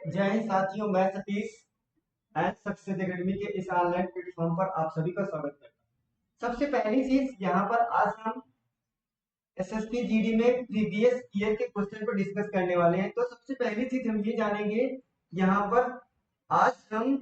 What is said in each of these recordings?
जय हिंद साथियों, मैं सतीश एंड सक्सेस एकेडमी के इस ऑनलाइन प्लेटफॉर्म पर आप सभी का स्वागत करता हूँ। सबसे पहली चीज यहाँ पर आज हम एसएससी जीडी में प्रीवियस ईयर के क्वेश्चन पर डिस्कस करने वाले हैं। तो सबसे पहली चीज हम ये जानेंगे यहाँ पर आज हम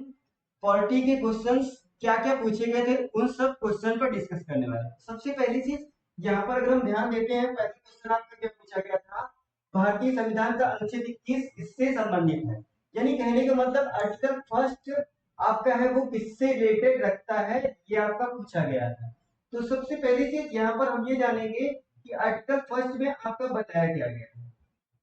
पॉलिटी के क्वेश्चंस क्या क्या पूछे गए थे उन सब क्वेश्चन पर डिस्कस करने वाले हैं। सबसे पहली चीज यहाँ पर अगर हम ध्यान देते हैं, पहले क्वेश्चन आपका क्या पूछा गया था, भारतीय संविधान का अनुच्छेद 21 इससे संबंधित है। यानी कहने का मतलब आर्टिकल फर्स्ट आपका है वो किससे रिलेटेड रखता है, ये आपका पूछा गया था। तो सबसे पहली चीज यहाँ पर हम ये जानेंगे कि आर्टिकल फर्स्ट में आपका बताया क्या गया है।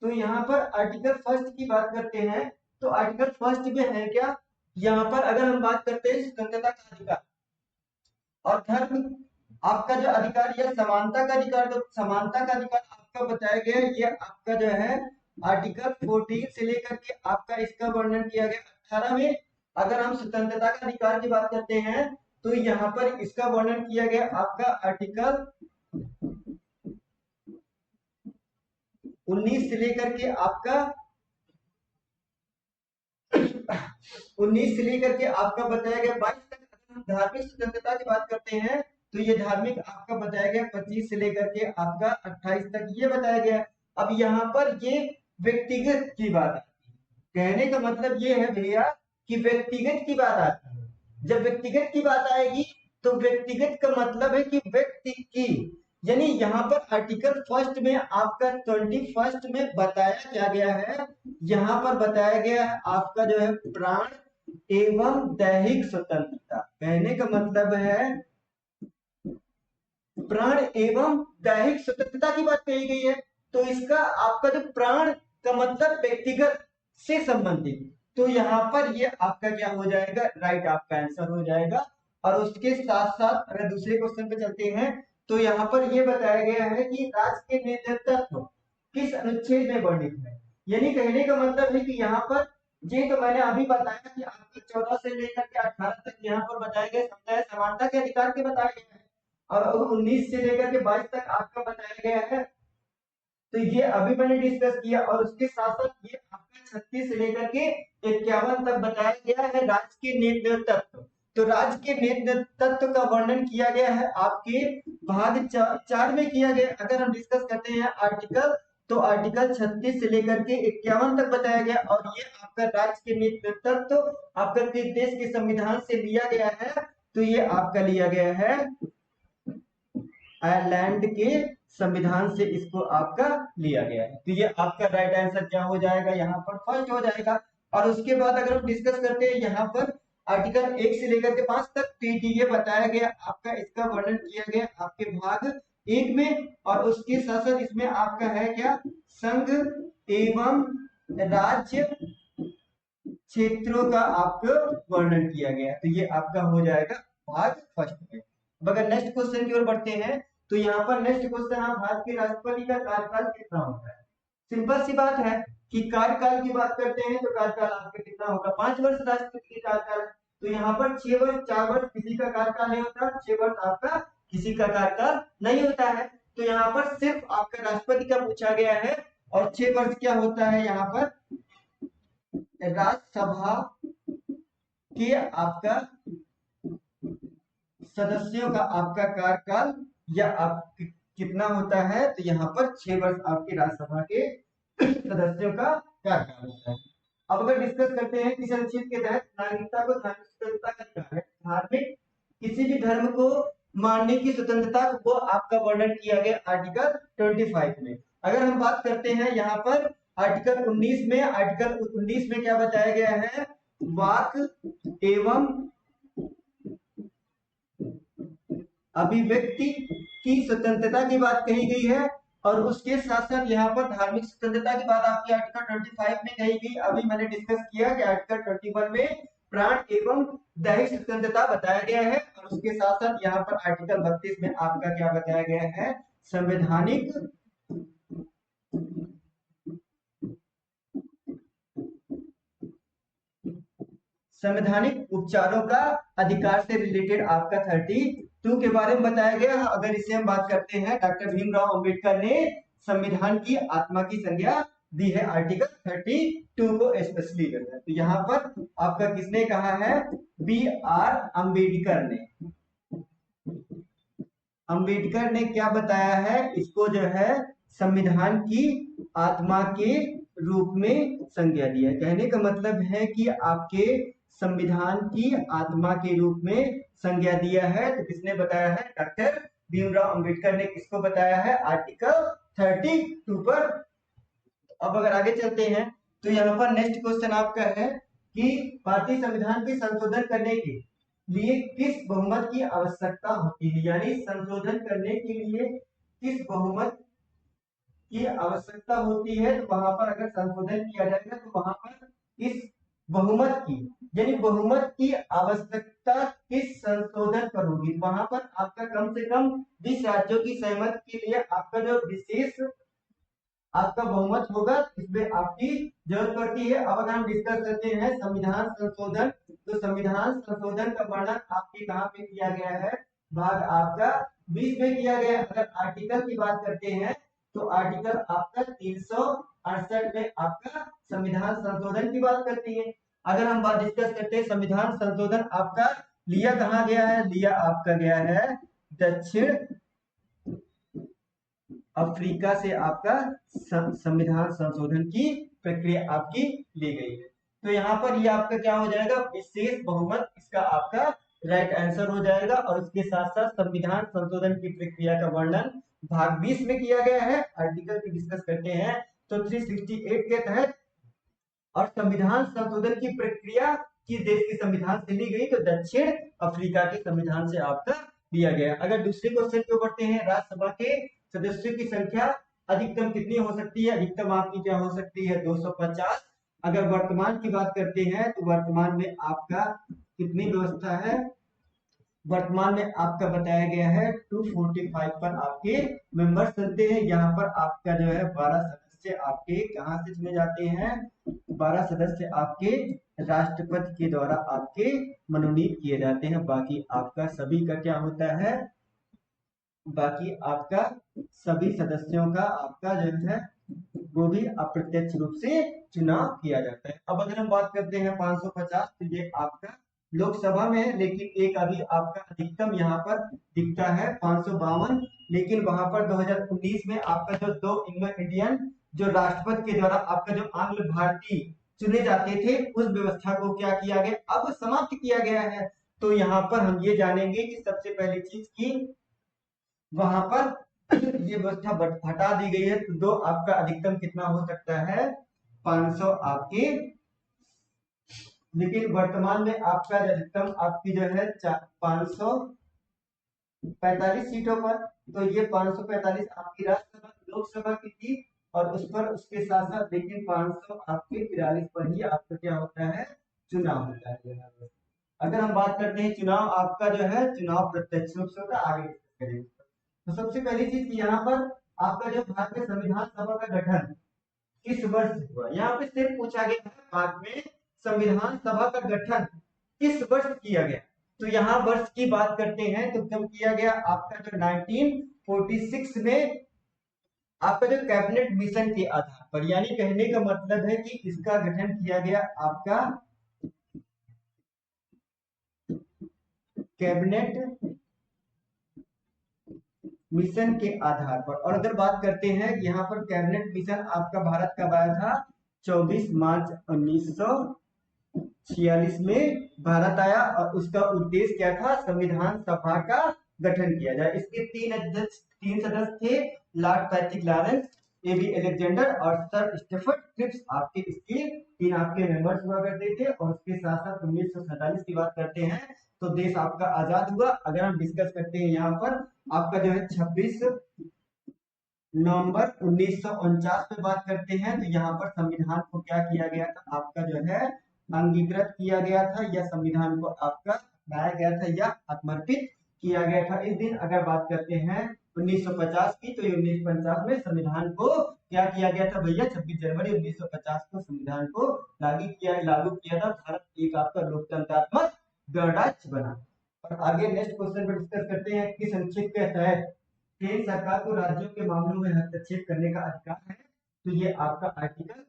तो यहाँ पर आर्टिकल फर्स्ट की बात करते हैं तो आर्टिकल फर्स्ट में है क्या, यहाँ पर अगर हम बात करते हैं स्वतंत्रता का अधिकार और धर्म आपका जो अधिकार या समानता का अधिकार, जो समानता का अधिकार आपका बताया गया है, ये आपका जो है आर्टिकल 14 से लेकर के आपका इसका वर्णन किया गया 18 में। अगर हम स्वतंत्रता का अधिकार की बात करते हैं तो यहाँ पर इसका वर्णन किया गया आपका आर्टिकल 19 से लेकर के आपका 19 से लेकर के आपका बताया गया 22 तक। अगर हम धार्मिक स्वतंत्रता की बात करते हैं तो ये धार्मिक आपका बताया गया 25 से लेकर के आपका 28 तक ये बताया गया। अब यहाँ पर ये व्यक्तिगत की बात आती है। कहने का मतलब ये है भैया कि व्यक्तिगत की बात आती है। जब व्यक्तिगत की बात आएगी तो व्यक्तिगत का मतलब है कि व्यक्ति की, यानी यहाँ पर आर्टिकल फर्स्ट में आपका 21 में बताया क्या गया है, यहाँ पर बताया गया है आपका जो है प्राण एवं दैहिक स्वतंत्रता। कहने का मतलब है प्राण एवं दैहिक स्वतंत्रता की बात कही गई है। तो इसका आपका जो प्राण का मतलब व्यक्तिगत से संबंधित, तो यहाँ पर ये आपका क्या हो जाएगा, राइट आपका आंसर हो जाएगा। और उसके साथ साथ अगर दूसरे क्वेश्चन पे चलते हैं तो यहाँ पर ये बताया गया है कि राज्य के नेतृत्व किस अनुच्छेद में वर्णित है। यानी कहने का मतलब है कि यहाँ पर ये तो मैंने अभी बताया कि आपके 14 से लेकर के 18 तक यहाँ पर बताए गए समुदाय समानता के अधिकार के बताए गए हैं और 19 से लेकर के 22 तक आपका बताया गया है। तो ये अभी मैंने डिस्कस किया और उसके साथ साथ ये आपका 36 से लेकर के 51 तक बताया गया है राज्य के नेतृत्व। तो राज्य के नेतृत्व का वर्णन किया गया है आपके भाग 4 में किया गया। अगर हम डिस्कस करते हैं आर्टिकल तो आर्टिकल 36 से लेकर के 51 तक बताया गया और ये आपका राज्य के नेतृत्व आपका किस देश के संविधान से लिया गया है, तो ये आपका लिया गया है आयरलैंड के संविधान से इसको आपका लिया गया है। तो ये आपका राइट आंसर क्या हो जाएगा, यहाँ पर फर्स्ट हो जाएगा। और उसके बाद अगर हम डिस्कस करते हैं यहाँ पर आर्टिकल 1 से लेकर के 5 तक, ये बताया गया आपका, इसका वर्णन किया गया आपके भाग 1 में और उसके साथ साथ इसमें आपका है क्या, संघ एवं राज्य क्षेत्रों का आपको वर्णन किया गया। तो ये आपका हो जाएगा भाग फर्स्ट में। अब अगर नेक्स्ट क्वेश्चन की ओर बढ़ते हैं तो यहाँ पर नेक्स्ट क्वेश्चन, आप भारत के राष्ट्रपति का कार्यकाल कितना होता है। सिंपल सी बात है कि कार्यकाल की बात करते हैं तो कार्यकाल आपका कितना होगा, 5 वर्ष राष्ट्रपति का कार्यकाल है। तो यहाँ पर 6 वर्ष 4 वर्ष किसी का कार्यकाल नहीं होता, 6 वर्ष आपका किसी का कार्यकाल नहीं होता है। तो यहाँ पर सिर्फ आपका राष्ट्रपति का पूछा गया है और 6 वर्ष क्या होता है यहाँ पर राज्यसभा के आपका सदस्यों का आपका कार्यकाल या आप कितना होता है, तो यहाँ पर 6 वर्ष आपके राज्यसभा के सदस्यों का कार्यकाल होता है। अब अगर डिस्कस करते हैं किस अनुच्छेद के तहत नागरिकता को धार्मिक स्वतंत्रता का अधिकार है, धार्मिक किसी भी धर्म को मानने की स्वतंत्रता को आपका वर्णन किया गया आर्टिकल 25 में। अगर हम बात करते हैं यहाँ पर आर्टिकल 19 में, आर्टिकल 19 में क्या बताया गया है, वाक एवं अभिव्यक्ति की स्वतंत्रता की बात कही गई है और उसके साथ साथ यहाँ पर धार्मिक स्वतंत्रता की बात आपकी आर्टिकल 25 में कही गई। अभी मैंने डिस्कस किया कि आर्टिकल 21 में प्राण एवं दैहिक स्वतंत्रता बताया गया है और उसके साथ साथ यहाँ पर आर्टिकल 32 में आपका क्या बताया गया है, संवैधानिक उपचारों का अधिकार से रिलेटेड आपका 32 के बारे में बताया गया। अगर इसे हम बात करते हैं, डॉक्टर भीमराव अंबेडकर ने संविधान की आत्मा की संज्ञा दी है आर्टिकल 32 को स्पेशली करना है। तो यहाँ पर आपका किसने कहा है, बी आर अम्बेडकर ने। अम्बेडकर ने क्या बताया है, इसको जो है संविधान की आत्मा के रूप में संज्ञा दिया है। कहने का मतलब है कि आपके संविधान की आत्मा के रूप में संज्ञा दिया है। तो किसने बताया है, डॉक्टर भीमराव अंबेडकर ने किसको बताया है, आर्टिकल 32 पर। अब अगर आगे चलते हैं तो यहाँ पर नेक्स्ट क्वेश्चन आपका है कि भारतीय संविधान के संशोधन करने के लिए किस बहुमत की आवश्यकता होती है, यानी संशोधन करने के लिए किस बहुमत की आवश्यकता होती है। तो वहां पर अगर संशोधन किया जाएगा तो वहां पर इस बहुमत की, यानी बहुमत की आवश्यकता किस संशोधन पर होगी, वहां पर आपका कम से कम 20 राज्यों की सहमति के लिए आपका जो विशेष आपका बहुमत होगा, इसमें आपकी जरूरत पड़ती है। अब अगर हम डिस्कस करते हैं संविधान संशोधन, तो संविधान संशोधन का वर्णन आपके कहाँ पे किया गया है, भाग आपका 20 में किया गया है। अगर आर्टिकल की बात करते हैं तो आर्टिकल आपका 368 में आपका संविधान संशोधन की बात करती है। अगर हम बात डिस्कस करते हैं संविधान संशोधन आपका लिया कहाँ गया है, लिया आपका गया है दक्षिण अफ्रीका से आपका संविधान संशोधन की प्रक्रिया आपकी ली गई है। तो यहाँ पर ये आपका क्या हो जाएगा, विशेष बहुमत, इसका आपका राइट आंसर हो जाएगा। और उसके साथ साथ संविधान संशोधन की प्रक्रिया का वर्णन भाग 20 में किया गया है। आर्टिकल की डिस्कस करते हैं तो 368 के तहत, और संविधान संशोधन की प्रक्रिया किस देश के संविधान से ली गई, तो दक्षिण अफ्रीका के संविधान से आपका लिया गया। अगर दूसरे क्वेश्चन को पढ़ते हैं, राज्यसभा के सदस्यों की संख्या अधिकतम कितनी हो सकती है, अधिकतम आपकी क्या हो सकती है, 250। अगर वर्तमान की बात करते हैं तो वर्तमान में आपका कितनी व्यवस्था है, वर्तमान में आपका बताया गया है 245 पर आपके मेंबर्स चलते हैं। यहाँ पर आपका जो है 12 सदस्य आपके कहाँ से चुने जाते हैं, 12 सदस्य आपके राष्ट्रपति के द्वारा आपके मनोनीत किए जाते हैं। बाकी आपका सभी का क्या होता है, बाकी आपका सभी सदस्यों का आपका जो है वो भी अप्रत्यक्ष रूप से चुनाव किया जाता है। अब अगर हम बात करते हैं 550, तो ये आपका लोकसभा में है, लेकिन एक अभी आपका अधिकतम यहाँ पर दिखता है 552। लेकिन वहां पर 2019 में आपका जो 2 इंग्लो इंडियन जो राष्ट्रपति के द्वारा आपका जो आंग्ल भारतीय चुने जाते थे, उस व्यवस्था को क्या किया गया, अब समाप्त किया गया है। तो यहाँ पर हम ये जानेंगे कि सबसे पहली चीज की वहां पर ये व्यवस्था हटा दी गई है। तो 2 आपका अधिकतम कितना हो सकता है, 500 आपके, लेकिन वर्तमान में आपका अधिकतम आपकी जो है 545 सीटों पर। तो ये 545 आपकी राज्यसभा लोकसभा की थी, और उस पर उसके साथ साथ लेकिन 500 आपके 43 पर ही आपका क्या होता है, चुनाव होता है। अगर हम बात करते हैं चुनाव आपका जो है, चुनाव प्रत्यक्ष रूप से होता है, आगे करेंगे। तो सबसे पहली चीज की यहाँ पर आपका जो भारतीय संविधान सभा का गठन किस वर्ष हुआ, यहाँ पे सिर्फ पूछा गया है भारत में संविधान सभा का गठन किस वर्ष किया गया। तो यहाँ वर्ष की बात करते हैं तो कब किया गया, आपका जो 1946 में आपका जो कैबिनेट मिशन के आधार पर, यानी कहने का मतलब है कि इसका गठन किया गया आपका कैबिनेट मिशन के आधार पर। और अगर बात करते हैं यहाँ पर कैबिनेट मिशन आपका भारत कब आया था, 24 मार्च 1946 में भारत आया, और उसका उद्देश्य क्या था, संविधान सभा का गठन किया जाए। इसके 3 सदस्य थे, Lord Patrick Lawrence, AB Alexander और सर स्टेफर्ड क्रिप्स, आपके इसके 3 आपके मेंबर्स हुआ करते थे। और उसके साथ साथ 1947 की बात करते हैं तो देश आपका आजाद हुआ। अगर हम डिस्कस करते हैं यहाँ पर आपका जो है 26 नवंबर 1949 पे बात करते हैं, तो यहाँ पर संविधान को क्या किया गया था, आपका जो है अंगीकृत किया गया था, या संविधान को आपका लाया गया था या समर्पित किया गया था इस दिन। अगर बात करते हैं 1950 की, तो 1950 में संविधान को क्या किया गया था भैया, 26 जनवरी 1950 को संविधान को लागू किया था। भारत एक आपका लोकतंत्रात्मक गणराज्य बना। और आगे नेक्स्ट क्वेश्चन पर डिस्कस करते हैं कि संक्षिप्त के तहत केंद्र सरकार को राज्यों के मामलों में हस्तक्षेप करने का अधिकार है। तो ये आपका आर्टिकल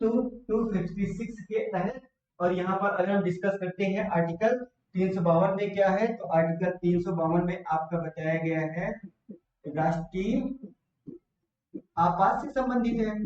256 के तहत। और यहाँ पर अगर हम डिस्कस करते हैं आर्टिकल 352 में क्या है, तो आर्टिकल 352 में आपका बताया गया है राष्ट्रीय आपात से संबंधित है।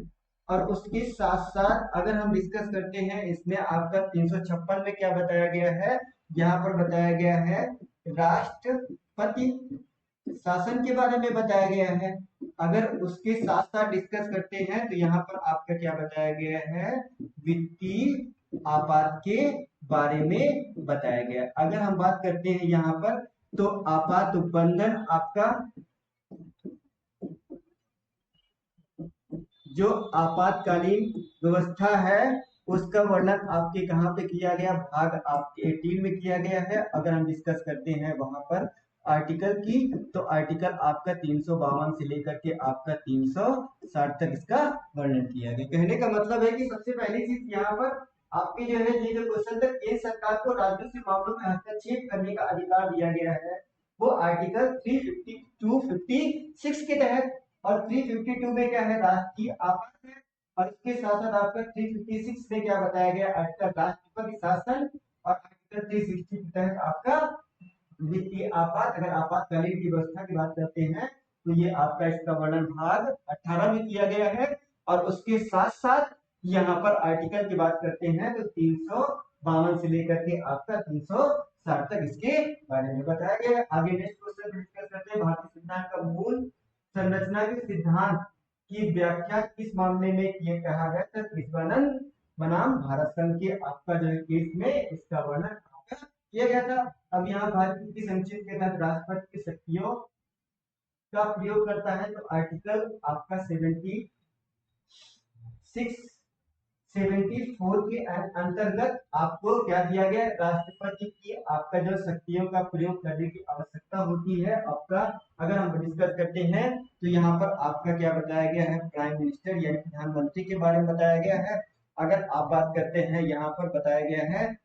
और उसके साथ साथ अगर हम डिस्कस करते हैं इसमें आपका 356 में क्या बताया गया है, यहाँ पर बताया गया है राष्ट्रपति शासन के बारे में बताया गया है। अगर उसके साथ साथ डिस्कस करते हैं तो यहाँ पर आपका क्या बताया गया है, वित्तीय आपात के बारे में बताया गया। अगर हम बात करते हैं यहाँ पर तो आपात उपबंधन आपका जो आपातकालीन व्यवस्था है उसका वर्णन आपके कहाँ पे किया गया, भाग आपके 18 में किया गया है। अगर हम डिस्कस करते हैं वहां पर आर्टिकल की, तो आर्टिकल आपका 352 से लेकर के आपका 360 तक इसका वर्णन किया गया। कहने का मतलब है कि सबसे पहली चीज यहाँ पर आपके जो है ये जो क्वेश्चन तक केंद्र सरकार को राजस्व मामलों में हस्तक्षेप करने का अधिकार दिया गया है वो आर्टिकल 356 के तहत। और 352 में क्या है, राष्ट्रीय आपात है। और इसके साथ साथ आपका 356 में क्या बताया गया, आर्टिकल राष्ट्रपति शासन। और आर्टिकल 360 के तहत आपका वित्तीय आपात। अगर आपातकालीन की व्यवस्था की बात करते हैं तो ये आपका इसका वर्णन भाग 18 में किया गया है। और उसके साथ साथ यहाँ पर आर्टिकल की बात करते हैं तो 352 से लेकर के आपका 360 तक इसके बारे में बताया गया है। आगे नेक्स्ट क्वेश्चन डिस्कस करते हैं, भारतीय संविधान का मूल संरचना के सिद्धांत की व्याख्या किस मामले में किए कहा गया था, कृष्णनंद बनाम भारत संघ के आपका जो केस में इसका वर्णन आपका किया गया था। अब यहाँ भारत की संक्षिप्त के तहत राष्ट्रपति की शक्तियों का प्रयोग करता है तो आर्टिकल आपका 74 के अंतर्गत आपको क्या दिया गया, राष्ट्रपति की आपका जो शक्तियों का प्रयोग करने की आवश्यकता होती है आपका। अगर हम डिस्कस करते हैं तो यहाँ पर आपका क्या बताया गया है, प्राइम मिनिस्टर यानी प्रधानमंत्री के बारे में बताया गया है। अगर आप बात करते हैं यहाँ पर बताया गया है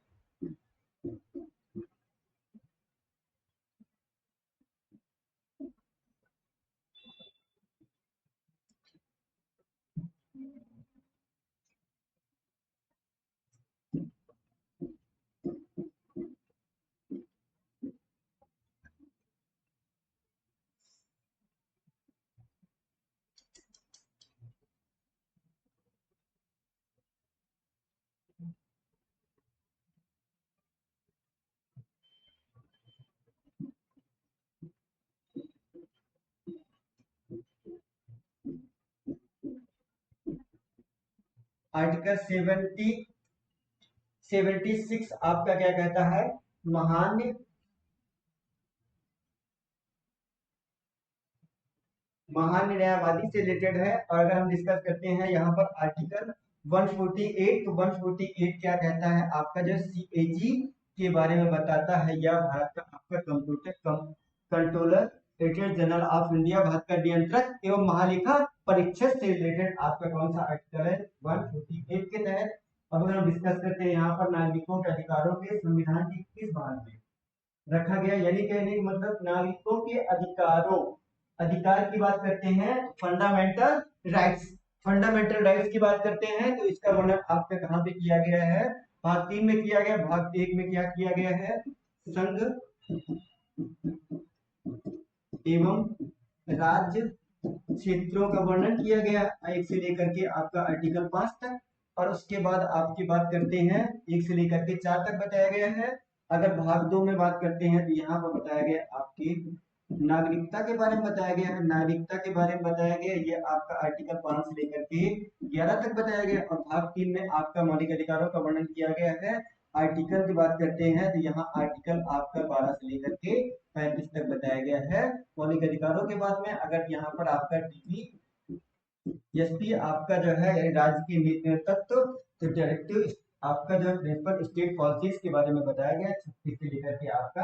आर्टिकल 76 आपका क्या कहता है, महान न्यायवादी से रिलेटेड है। और अगर हम डिस्कस करते हैं यहाँ पर आर्टिकल 148, तो 148 क्या कहता है, आपका जो सीएजी के बारे में बताता है या भारत का आपका controller general of India, Bharat का नियंत्रक एवं महालेखा परीक्षक से रिलेटेड आपका कौन सा आर्टिकल है, 148 के तहत। अब अगर हम डिस्कस करते हैं यहाँ पर नागरिकों के अधिकारों के संविधान की किस भाग में रखा गया, यानी कहने का मतलब नागरिकों के अधिकार की बात करते हैं, फंडामेंटल राइट्स की बात करते हैं तो इसका वर्णन आपका कहाँ पे किया गया है, भाग 3 में किया गया। भाग 1 में क्या किया गया है, संघ एवं राज्य क्षेत्रों का वर्णन किया गया 1 से लेकर के आपका आर्टिकल 5 तक। और उसके बाद आपकी बात करते हैं 1 से लेकर के 4 तक बताया गया है। अगर भाग 2 में बात करते हैं तो यहाँ पर बताया गया आपकी नागरिकता के बारे में बताया गया है, नागरिकता के बारे में बताया गया ये आपका आर्टिकल 5 से लेकर के 11 तक बताया गया। और भाग 3 में आपका मौलिक अधिकारों का वर्णन किया गया है। आर्टिकल की बात करते हैं तो यहाँ आर्टिकल आपका 12 से लेकर के 35 तक बताया गया है मौलिक अधिकारों के बाद में। अगर यहाँ पर आपका डीपीएसपी आपका जो है राज्य के तत्व, तो डायरेक्टिव आपका जो प्रिंसिपल स्टेट पॉलिसीज के बारे में बताया गया 36 से लेकर के आपका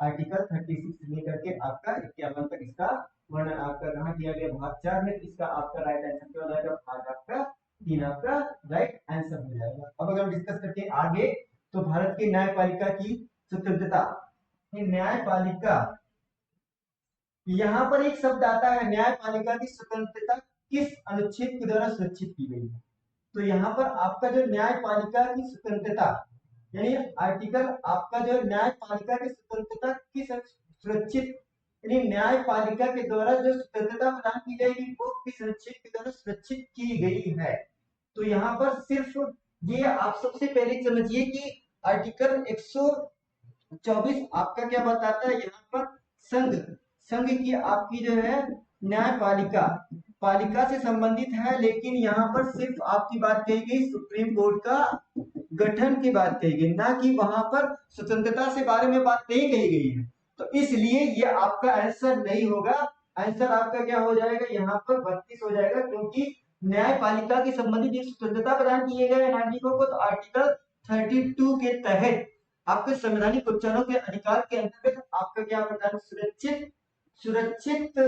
आर्टिकल 36 से लेकर के आपका 51 तक इसका वर्णन आपका कहाँ किया गया, भाग 4 में। इसका आपका राइट आंसर क्या हो जाएगा, भाग आपका 3 आपका राइट आंसर हो जाएगा। अब अगर हम डिस्कस करते हैं आगे तो भारत की न्यायपालिका की स्वतंत्रता, न्यायपालिका यहाँ पर एक शब्द आता है न्यायपालिका की स्वतंत्रता किस अनुच्छेद के द्वारा सुरक्षित की गई है। तो यहाँ पर आपका जो न्यायपालिका की स्वतंत्रता, यानी आर्टिकल आपका जो न्यायपालिका की स्वतंत्रता किस सुरक्षित, यानी न्यायपालिका के द्वारा जो स्वतंत्रता प्रदान की जाएगी वो किस अनुच्छेद के द्वारा सुरक्षित की गई है। तो यहाँ पर सिर्फ ये आप सबसे पहले समझिए कि आर्टिकल 124 आपका क्या बताता है। यहाँ पर संघ संघ की आपकी जो है न्यायपालिका पालिका से संबंधित है, लेकिन यहाँ पर सिर्फ आपकी बात कही गई सुप्रीम कोर्ट का गठन की बात कही गई, ना कि वहां पर स्वतंत्रता से बारे में बात नहीं कही गई है। तो इसलिए ये आपका आंसर नहीं होगा। आंसर आपका क्या हो जाएगा, यहाँ पर 32 हो जाएगा, क्योंकि न्यायपालिका के संबंधित जो स्वतंत्रता प्रदान किए गए नागरिकों को, तो आर्टिकल 32 के तहत आपके संवैधानिक उपचारों के अधिकार के अंतर्गत आपका क्या प्रदान, सुरक्षित सुरक्षित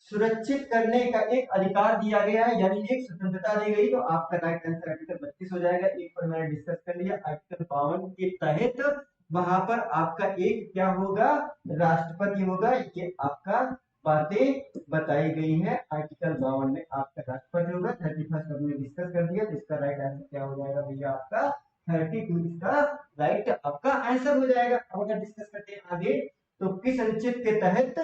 सुरक्षित करने का एक अधिकार दिया गया है, यानी एक स्वतंत्रता दी गई। तो आपका राइट आंसर आर्टिकल 32 हो जाएगा। एक पर मैंने डिस्कस कर लिया, आर्टिकल 52 के तहत वहां पर आपका एक क्या होगा, राष्ट्रपति होगा। ये आपका बातें बताई गई है, आर्टिकल 52 में आपका राष्ट्रपति होगा। 31 हमने डिस्कस कर दिया, तो इसका राइट आंसर क्या हो जाएगा भैया, आपका 32 इसका राइट आपका आंसर हो जाएगा। अब अगर डिस्कस करते हैं आगे, तो किस अनुच्छेद के तहत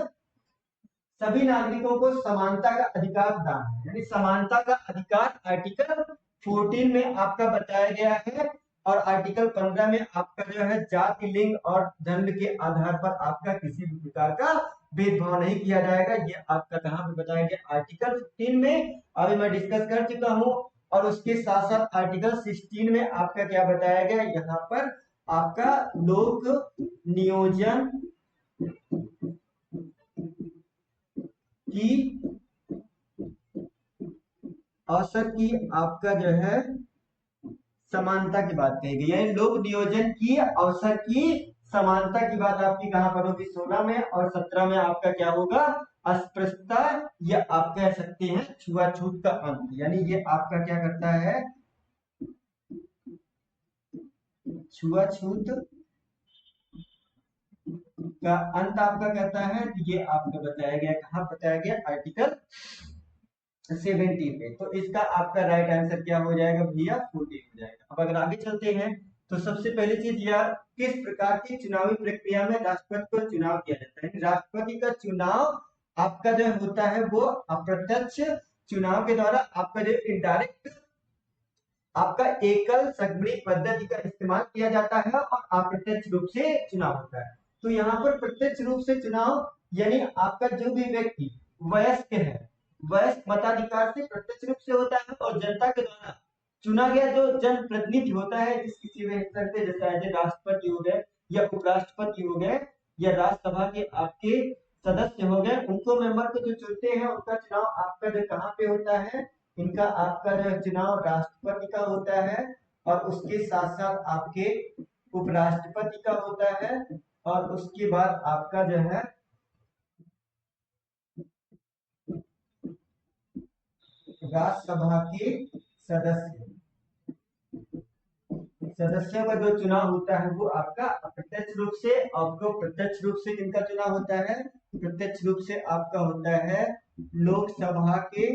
सभी नागरिकों को समानता का अधिकार प्रदान है, यानी समानता का अधिकार आर्टिकल 14 में आपका बताया गया है। और आर्टिकल 15 में आपका जो है जाति, लिंग और धर्म के आधार पर आपका किसी भी प्रकार का भेदभाव नहीं किया जाएगा। ये आपका कहां पे बताया गया, आर्टिकल 15 में अभी मैं डिस्कस कर चुका हूं। और उसके साथ साथ आर्टिकल 16 में आपका क्या बताया गया, यहाँ पर आपका लोक नियोजन की अवसर की आपका जो है समानता की बात कही गई है। लोक नियोजन की अवसर की समानता की बात आपकी कहां पर होगी, 16 में। और 17 में आपका क्या होगा, अस्पृश्यता, या आप कह सकते हैं छुआछूत का अंत, यानी ये आपका क्या करता है, छुआछूत का अंत आपका कहता है। ये आपको बताया गया, कहां बताया गया, आर्टिकल 70 पे। तो इसका आपका राइट आंसर क्या हो जाएगा भैया, 14 हो जाएगा। अब अगर आगे चलते हैं, तो सबसे पहली चीज यह, किस प्रकार की चुनावी प्रक्रिया में राष्ट्रपति को चुनाव किया जाता है। राष्ट्रपति का चुनाव आपका जो होता है वो अप्रत्यक्ष चुनाव के द्वारा, आपका जो इनडायरेक्ट आपका एकल संगणित पद्धति का इस्तेमाल किया जाता है, और अप्रत्यक्ष रूप से चुनाव होता है। तो यहाँ पर प्रत्यक्ष रूप से चुनाव, यानी आपका जो भी व्यक्ति वयस्क है, वयस्क मताधिकार से प्रत्यक्ष रूप से होता है। और जनता के द्वारा चुना गया जो जन प्रतिनिधि होता है, जिस किसी भी स्तर पे, जैसे राष्ट्रपति हो गए, या उपराष्ट्रपति हो गए, या राज्यसभा के आपके सदस्य हो गए, उनको मेंबर को जो चुनते हैं, उनका चुनाव आपका जो कहाँ पे होता है, इनका आपका जो चुनाव राष्ट्रपति का होता है, और उसके साथ साथ आपके उपराष्ट्रपति का होता है, और उसके बाद आपका जो है राज्यसभा के सदस्य सदस्यों का जो चुनाव होता है वो आपका अप्रत्यक्ष रूप से। आपको प्रत्यक्ष रूप से किनका चुनाव होता है, प्रत्यक्ष रूप से आपका होता है लोकसभा के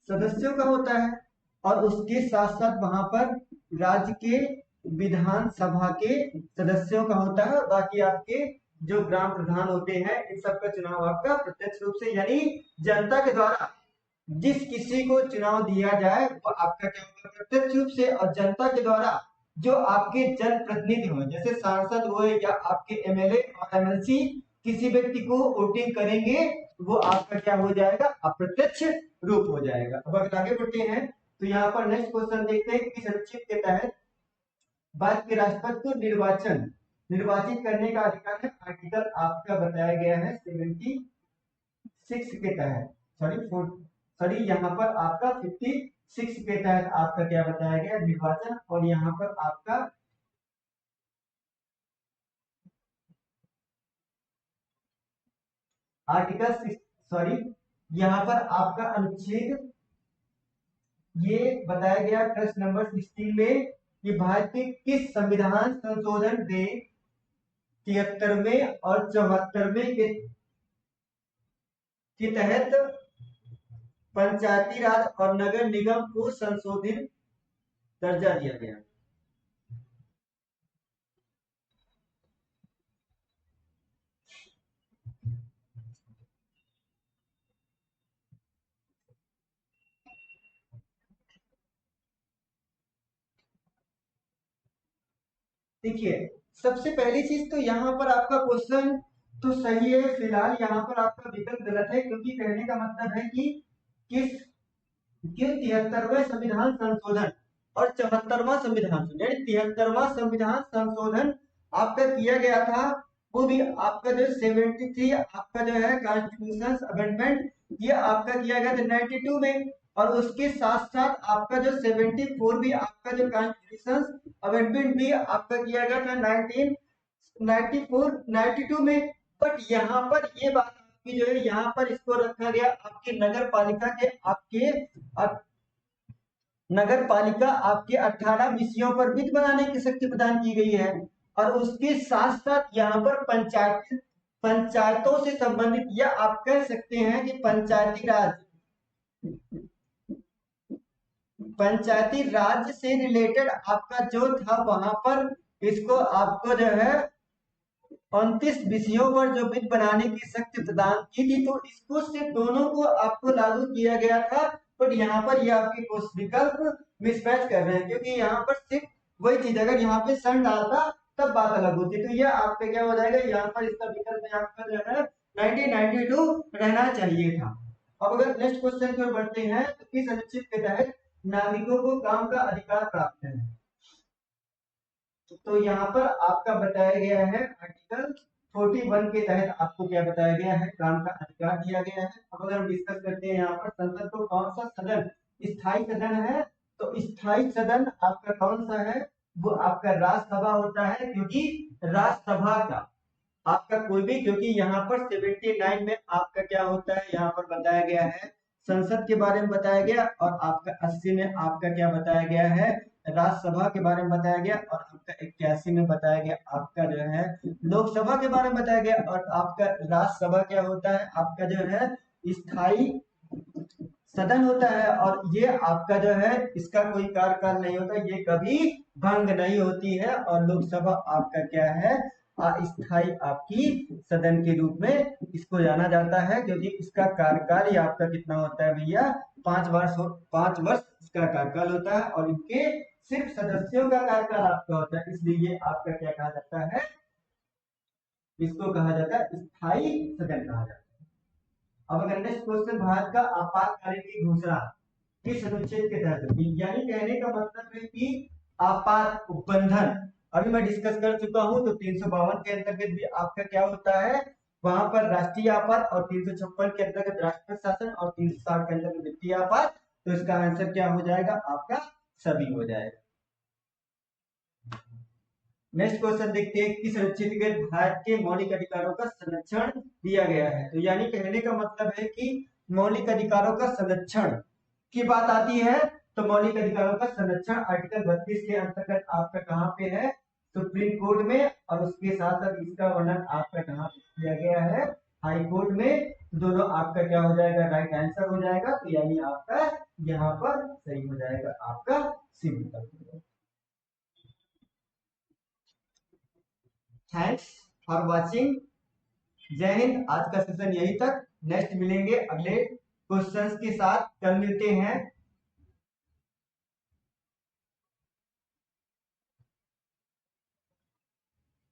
सदस्यों का होता है। और उसके साथ साथ वहां पर राज्य के विधानसभा के सदस्यों का होता है। बाकी आपके जो ग्राम प्रधान होते हैं, इन सब का चुनाव आपका प्रत्यक्ष रूप से, यानी जनता के द्वारा जिस किसी को चुनाव दिया जाए वो आपका क्या होगा, प्रत्यक्ष रूप से। और जनता के द्वारा जो आपके जनप्रतिनिधि हो, जैसे सांसद हुए या आपके एमएलए और एमएलसी, किसी व्यक्ति को वोटिंग करेंगे, वो आपका क्या हो जाएगा, अप्रत्यक्ष रूप हो जाएगा। अब अगर आगे बढ़ते हैं, तो यहाँ पर नेक्स्ट क्वेश्चन देखते हैं, किस अनुच्छेद के तहत भारत के राष्ट्रपति को निर्वाचित करने का अधिकार है। आर्टिकल आपका बताया गया है 76 के तहत, सॉरी यहाँ पर आपका 56 के तहत आपका क्या बताया गया, निर्वाचन। और यहाँ पर आपका आर्टिकल सॉरी यहाँ पर आपका अनुच्छेद ये बताया गया प्रश्न नंबर 16 में कि भारत के किस संविधान संशोधन से 73वें और 74वें के तहत पंचायती राज और नगर निगम को संशोधित दर्जा दिया गया। देखिए, सबसे पहली चीज तो यहाँ पर आपका क्वेश्चन तो सही है, फिलहाल यहाँ पर आपका विकल्प गलत है, क्योंकि कहने का मतलब है कि किस कि 73वें संविधान संशोधन और 74वां संविधान यानी 73वां संविधान संशोधन आपका किया गया था, वो भी आपका जो 73 आपका जो है कॉन्स्टिट्यूशन अमेंडमेंट, ये आपका किया गया था 92 में, और उसके साथ साथ आपका जो 74 भी आपका जो कॉन्स्टिट्यूशन अमेंडमेंट भी आपका किया गया था 1994 92 में। बट यहाँ पर ये बात आपकी जो है, यहाँ पर इसको रखा गया आपकी नगर पालिका के आपके नगर पालिका आपके 18 विषयों पर विधि बनाने की शक्ति प्रदान की गई है, और उसके साथ साथ यहाँ पर पंचायतों से संबंधित, या आप कह सकते हैं कि पंचायती राज से रिलेटेड आपका जो था, वहां पर इसको आपको जो है 29 विषयों पर जो विधि बनाने की शक्ति प्रदान की थी, तो इसको सिर्फ दोनों को आपको लागू किया गया था। बट यहाँ पर ये आपके विकल्प मिसमैच कर रहे हैं, क्योंकि यहाँ पर सिर्फ वही चीज, अगर यहाँ पे सन डालता तब बात अलग होती, तो ये आपका क्या हो जाएगा, यहाँ पर इसका विकल्प में आपका जो है 1992 रहना चाहिए था। अब अगर नेक्स्ट क्वेश्चन की ओर बढ़ते हैं, तो किस अनुच्छेद के तहत नागरिकों को काम का अधिकार प्राप्त है? तो यहाँ पर आपका बताया गया है आर्टिकल 41 के तहत आपको क्या बताया गया है, काम का अधिकार दिया गया है। अब अगर हम डिस्कस करते हैं यहाँ पर संसद को कौन सा सदन स्थायी सदन है, तो स्थायी सदन आपका कौन सा है, वो आपका राज्यसभा होता है, क्योंकि राज्यसभा का आपका कोई भी, क्योंकि यहाँ पर 79 में आपका क्या होता है, यहाँ पर बताया गया है संसद के बारे में बताया गया, और आपका 80 में आपका क्या बताया गया है, राज्यसभा के बारे में बताया गया, और आपका 81 में बताया गया आपका जो है लोकसभा के बारे में बताया गया, और आपका राज्यसभा क्या होता है, आपका जो है स्थायी सदन होता है, और ये आपका जो है इसका कोई कार्यकाल नहीं होता, ये कभी भंग नहीं होती है, और लोकसभा आपका क्या है, अस्थायी आपकी सदन के रूप में इसको जाना जाता है, क्योंकि इसका कार्यकाल ही आपका कितना होता है भैया, 5 वर्ष इसका कार्यकाल होता है, और इनके सिर्फ सदस्यों का कार्यकाल आपका होता है, इसलिए ये आपका क्या कहा जाता है, इसको कहा जाता है स्थायी सदन कहा जाता है। अब अगर नेक्स्ट क्वेश्चन, भारत का आपातकालीन की घोषणा किस अनुच्छेद के तहत होती है? यानी कहने का मतलब है कि आपात उपबंधन अभी मैं डिस्कस कर चुका हूं, तो 352 के अंतर्गत भी आपका क्या होता है, वहां पर राष्ट्रीय आपात, और 356 के अंतर्गत राष्ट्रपति शासन, और 360 के अंतर्गत वित्तीय आपात, तो इसका आंसर क्या हो जाएगा आपका, सभी हो जाएगा। नेक्स्ट क्वेश्चन देखते हैं, किस अनुच्छेद के भारत के मौलिक अधिकारों का संरक्षण दिया गया है? तो यानी कहने का मतलब है कि मौलिक अधिकारों का संरक्षण की बात आती है, तो मौलिक अधिकारों का संरक्षण आर्टिकल 32 के अंतर्गत आपका कहाँ पे है, सुप्रीम कोर्ट में, और उसके साथ साथ इसका वर्णन आपका कहाँ किया गया है, हाई कोर्ट में। दोनों आपका क्या हो जाएगा, राइट आंसर हो जाएगा, तो यानी आपका यहाँ पर सही हो जाएगा आपका सिंपल। Thanks for watching. जय हिंद। आज का सेशन यही तक, नेक्स्ट मिलेंगे अगले क्वेश्चंस के साथ, कल मिलते हैं।